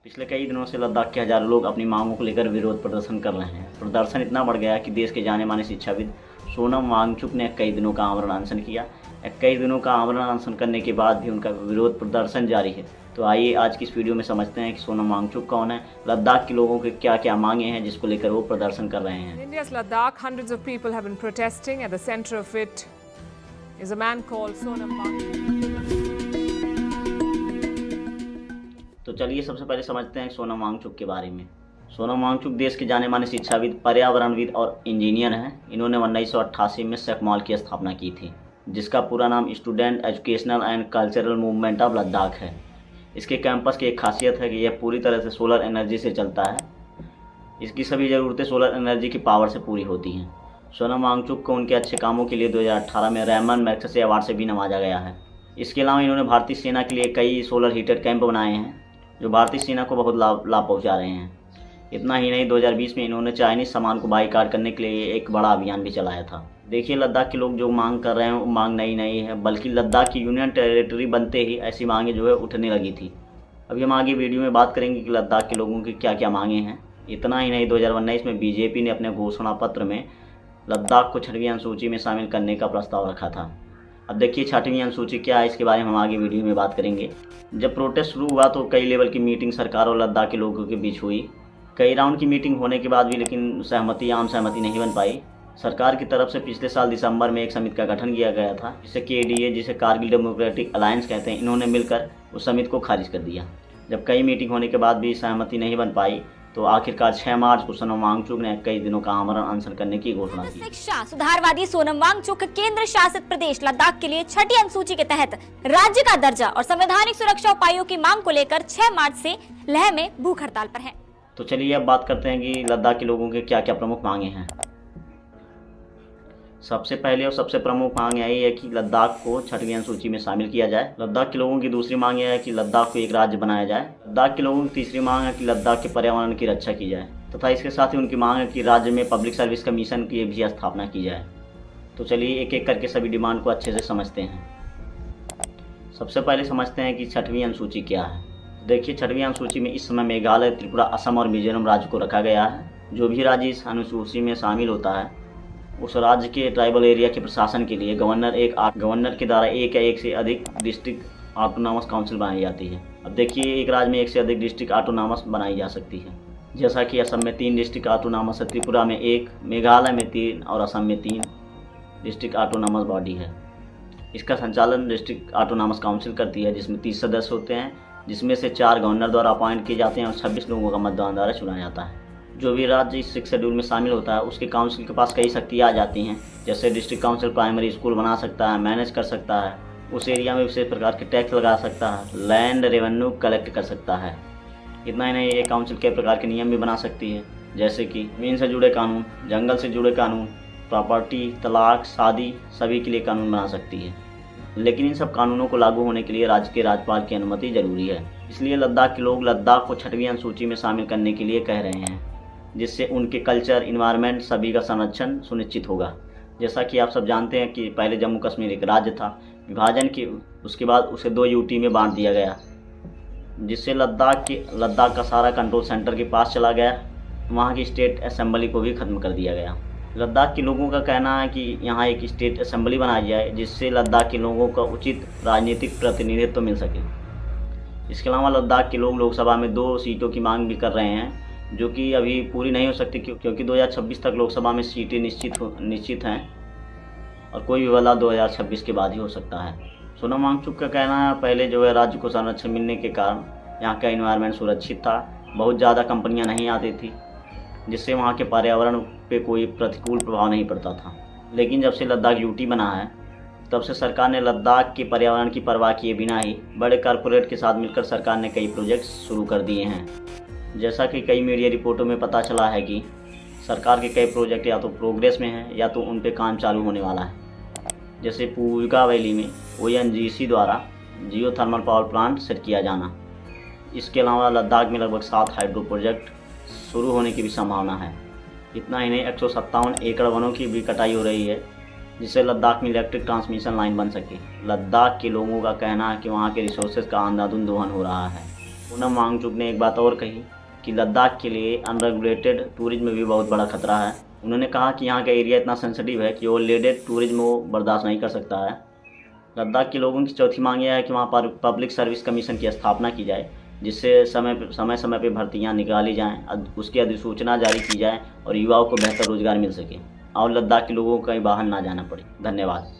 पिछले कई दिनों से लद्दाख के हजारों लोग अपनी मांगों को लेकर विरोध प्रदर्शन कर रहे हैं। प्रदर्शन इतना बढ़ गया कि देश के जाने माने शिक्षाविद सोनम वांगचुक ने कई दिनों का आमरण अनशन किया। कई दिनों का आमरण अनशन करने के बाद भी उनका विरोध प्रदर्शन जारी है। तो आइए आज की इस वीडियो में समझते हैं कि सोनम वांगचुक कौन है, लद्दाख के लोगों के क्या क्या मांगे हैं जिसको लेकर वो प्रदर्शन कर रहे हैं। India's Ladakh, hundreds of people have been protesting. At the center of it is a man called Sonam Wangchuk. तो चलिए सबसे पहले समझते हैं सोनम वांगचुक के बारे में। सोनम वांगचुक देश के जाने माने शिक्षाविद, पर्यावरणविद और इंजीनियर हैं। इन्होंने 1988 में सैकमॉल की स्थापना की थी, जिसका पूरा नाम student educational and cultural movement of Ladakh है। इसके कैंपस की एक खासियत है कि यह पूरी तरह से सोलर एनर्जी से चलता है। इसकी सभी ज़रूरतें सोलर एनर्जी की पावर से पूरी होती हैं। सोनम वांगचुक को उनके अच्छे कामों के लिए 2018 में रेमन मैग्सेसे अवार्ड से भी नवाजा गया है। इसके अलावा इन्होंने भारतीय सेना के लिए कई सोलर हीटेड कैंप बनाए हैं जो भारतीय सेना को बहुत लाभ पहुंचा रहे हैं। इतना ही नहीं, 2020 में इन्होंने चाइनीज सामान को बाईकाट करने के लिए एक बड़ा अभियान भी चलाया था। देखिए, लद्दाख के लोग जो मांग कर रहे हैं वो मांग नई नहीं है, बल्कि लद्दाख की यूनियन टेरिटरी बनते ही ऐसी मांगे जो है उठने लगी थी। अभी हम आगे वीडियो में बात करेंगे कि लद्दाख के लोगों की क्या क्या मांगे हैं। इतना ही नहीं, 2019 में बीजेपी ने अपने घोषणा पत्र में लद्दाख को 6वीं अनुसूची में शामिल करने का प्रस्ताव रखा था। अब देखिए 6वीं अनुसूची क्या है, इसके बारे में हम आगे वीडियो में बात करेंगे। जब प्रोटेस्ट शुरू हुआ तो कई लेवल की मीटिंग सरकार और लद्दाख के लोगों के बीच हुई। कई राउंड की मीटिंग होने के बाद भी लेकिन आम सहमति नहीं बन पाई। सरकार की तरफ से पिछले साल दिसंबर में एक समिति का गठन किया गया था, जिसे KDA, जिसे कारगिल डेमोक्रेटिक अलायंस कहते हैं, इन्होंने मिलकर उस समिति को खारिज कर दिया। जब कई मीटिंग होने के बाद भी सहमति नहीं बन पाई तो आखिरकार 6 मार्च को सोनम वांगचुक ने कई दिनों का आमरण अनशन करने की घोषणा की। शिक्षा सुधारवादी सोनम वांगचुक केंद्र शासित प्रदेश लद्दाख के लिए 6ठी अनुसूची के तहत राज्य का दर्जा और संवैधानिक सुरक्षा उपायों की मांग को लेकर 6 मार्च से लेह में भूख हड़ताल पर हैं। तो चलिए अब बात करते हैं कि लद्दाख के लोगों के क्या क्या प्रमुख मांगे हैं। सबसे पहले और सबसे प्रमुख मांग यही है कि लद्दाख को 6वीं अनुसूची में शामिल किया जाए। लद्दाख के लोगों की दूसरी मांग यह है कि लद्दाख को एक राज्य बनाया जाए। लद्दाख के लोगों की तीसरी मांग है कि लद्दाख के पर्यावरण की रक्षा की जाए, तथा इसके साथ ही उनकी मांग है कि राज्य में पब्लिक सर्विस कमीशन की भी स्थापना की जाए। तो चलिए एक एक करके सभी डिमांड को अच्छे से समझते हैं। सबसे पहले समझते हैं कि 6वीं अनुसूची क्या है। देखिए, 6वीं अनुसूची में इस समय मेघालय, त्रिपुरा, असम और मिजोरम राज्य को रखा गया है। जो भी राज्य इस अनुसूची में शामिल होता है उस राज्य के ट्राइबल एरिया के प्रशासन के लिए गवर्नर के द्वारा एक या एक से अधिक डिस्ट्रिक्ट ऑटोनॉमस काउंसिल बनाई जाती है। अब देखिए, एक राज्य में एक से अधिक डिस्ट्रिक्ट ऑटोनॉमस बनाई जा सकती है, जैसा कि असम में 3 डिस्ट्रिक्ट ऑटोनॉमस है, त्रिपुरा में 1, मेघालय में 3 और असम में 3 डिस्ट्रिक्ट ऑटोनॉमस बॉडी है। इसका संचालन डिस्ट्रिक्ट ऑटोनॉमस काउंसिल करती है, जिसमें 30 सदस्य होते हैं, जिसमें से 4 गवर्नर द्वारा अपॉइंट किए जाते हैं और 26 लोगों का मतदान द्वारा चुना जाता है। जो भी राज्य इस 6 शेड्यूल में शामिल होता है उसके काउंसिल के पास कई शक्तियाँ आ जाती हैं, जैसे डिस्ट्रिक्ट काउंसिल प्राइमरी स्कूल बना सकता है, मैनेज कर सकता है, उस एरिया में विशेष प्रकार के टैक्स लगा सकता है, लैंड रेवेन्यू कलेक्ट कर सकता है। इतना ही नहीं, ये काउंसिल कई प्रकार के नियम भी बना सकती है, जैसे कि ज़मीन से जुड़े कानून, जंगल से जुड़े कानून, प्रॉपर्टी, तलाक, शादी, सभी के लिए कानून बना सकती है। लेकिन इन सब कानूनों को लागू होने के लिए राज्य के राज्यपाल की अनुमति जरूरी है। इसलिए लद्दाख के लोग लद्दाख को 6वीं अनुसूची में शामिल करने के लिए कह रहे हैं, जिससे उनके कल्चर, इन्वायरमेंट सभी का संरक्षण सुनिश्चित होगा। जैसा कि आप सब जानते हैं कि पहले जम्मू कश्मीर एक राज्य था, विभाजन के उसके बाद उसे 2 UT में बांट दिया गया, जिससे लद्दाख का सारा कंट्रोल सेंटर के पास चला गया। वहाँ की स्टेट असेंबली को भी ख़त्म कर दिया गया। लद्दाख के लोगों का कहना है कि यहाँ एक स्टेट असेंबली बनाई जाए, जिससे लद्दाख के लोगों का उचित राजनीतिक प्रतिनिधित्व मिल सके। इसके अलावा लद्दाख के लोग लोकसभा में 2 सीटों की मांग भी कर रहे हैं, जो कि अभी पूरी नहीं हो सकती क्योंकि 2026 तक लोकसभा में सीटें निश्चित हैं और कोई भी बदलाव 2026 के बाद ही हो सकता है। सोनम वांगचुक का कहना है, पहले जो है राज्य को संरक्षण मिलने के कारण यहाँ का एनवायरनमेंट सुरक्षित था, बहुत ज़्यादा कंपनियाँ नहीं आती थी, जिससे वहाँ के पर्यावरण पे कोई प्रतिकूल प्रभाव नहीं पड़ता था। लेकिन जब से लद्दाख UT बना है तब से सरकार ने लद्दाख के पर्यावरण की परवाह किए बिना ही बड़े कॉरपोरेट के साथ मिलकर सरकार ने कई प्रोजेक्ट शुरू कर दिए हैं। जैसा कि कई मीडिया रिपोर्टों में पता चला है कि सरकार के कई प्रोजेक्ट या तो प्रोग्रेस में हैं या तो उन पे काम चालू होने वाला है। जैसे पूविका वैली में ONGC द्वारा जियो थर्मल पावर प्लांट सेट किया जाना। इसके अलावा लद्दाख में लगभग 7 हाइड्रो प्रोजेक्ट शुरू होने की भी संभावना है। इतना ही नहीं, 157 एकड़ वनों की भी कटाई हो रही है, जिससे लद्दाख में इलेक्ट्रिक ट्रांसमिशन लाइन बन सके। लद्दाख के लोगों का कहना है कि वहाँ के रिसोर्सेज का अंधाधुंध दोहन हो रहा है। सोनम वांगचुक ने एक बात और कही कि लद्दाख के लिए अनरेगुलेटेड टूरिज्म भी बहुत बड़ा खतरा है। उन्होंने कहा कि यहाँ का एरिया इतना सेंसिटिव है कि वो लेडेड टूरिज्म वो बर्दाश्त नहीं कर सकता है। लद्दाख के लोगों की चौथी मांग यह है कि वहाँ पर पब्लिक सर्विस कमीशन की स्थापना की जाए, जिससे समय समय पर भर्तियाँ निकाली जाएँ, उसकी अधिसूचना जारी की जाए और युवाओं को बेहतर रोजगार मिल सके और लद्दाख के लोगों को कहीं बाहर ना जाना पड़े। धन्यवाद।